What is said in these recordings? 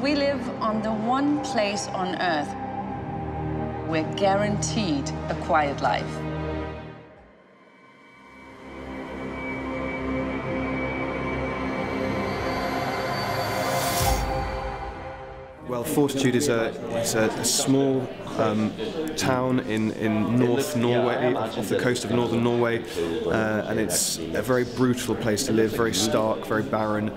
We live on the one place on Earth we're guaranteed a quiet life. Well, Fortitude is a small town in North Norway, off the coast of northern Norway, and it's a very brutal place to live, very stark, very barren.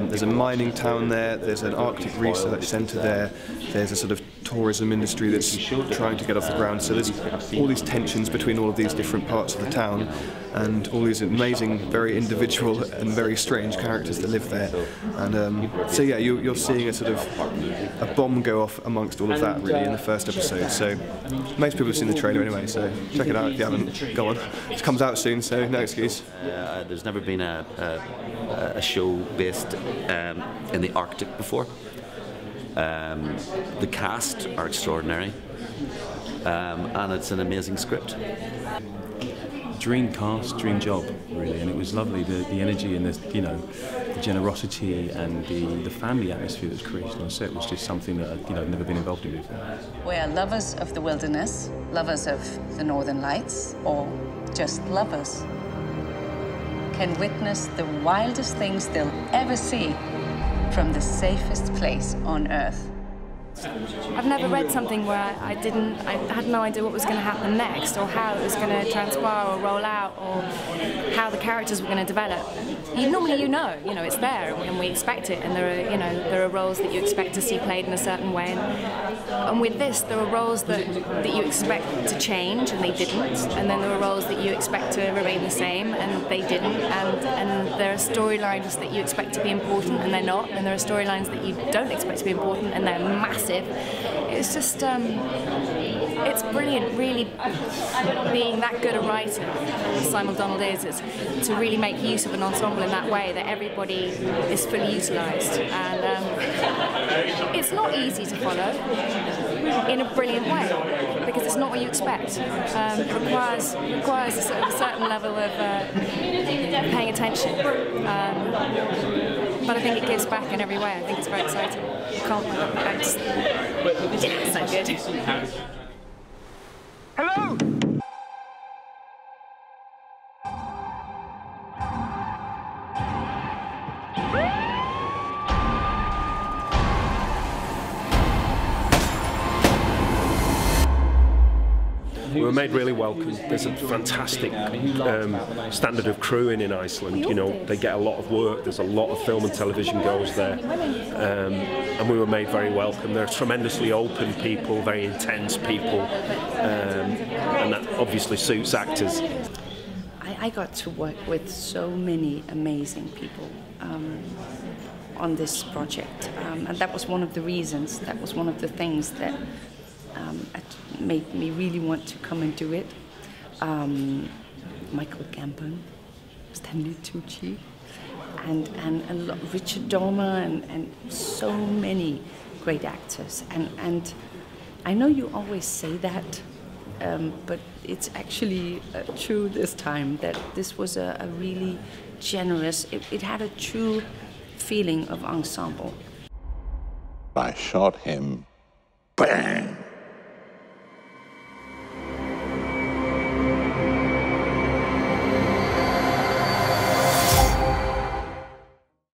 There's a mining town there, there's an Arctic research centre there, there's a sort of tourism industry that's trying to get off the ground, so there's all these tensions between all of these different parts of the town, and all these amazing, very individual and very strange characters that live there. And so yeah, you're seeing a sort of a bomb go off amongst all of that really in the first episode. So most people have seen the trailer anyway, so check it out if you haven't. Go on. It comes out soon, so no excuse. There's never been a show based in the Arctic before. The cast are extraordinary, and it's an amazing script. Dream cast, dream job, really, and it was lovely. The energy and the generosity and the family atmosphere that was created on set was just something that I'd never been involved in before. We are lovers of the wilderness, lovers of the Northern Lights, or just lovers. Can witness the wildest things they'll ever see from the safest place on Earth. I've never read something where I had no idea what was going to happen next, or how it was going to transpire or roll out, or how the characters were going to develop. Normally you know it's there and we expect it, and there are roles that you expect to see played in a certain way, and with this there are roles that you expect to change and they didn't, and then there are roles that you expect to remain the same and they didn't, and there are storylines that you expect to be important and they're not, and there are storylines that you don't expect to be important and they're massive. It's just, it's brilliant, really, being that good a writer, as Simon Donald is to really make use of an ensemble in that way, that everybody is fully utilised. And it's not easy to follow in a brilliant way, because it's not what you expect. It requires a certain level of paying attention. But I think it gives back in every way. I think it's very exciting. It's so good. Hello! We were made really welcome. There's a fantastic standard of crewing in Iceland. They get a lot of work. There's a lot of film and television goes there, and we were made very welcome. They're tremendously open people, very intense people, and that obviously suits actors. I got to work with so many amazing people on this project, and that was one of the reasons. That was one of the things that made me really want to come and do it. Michael Gambon, Stanley Tucci, and Richard Dormer, and so many great actors. And I know you always say that, but it's actually true this time, that this was a really generous, it had a true feeling of ensemble. I shot him. Bang!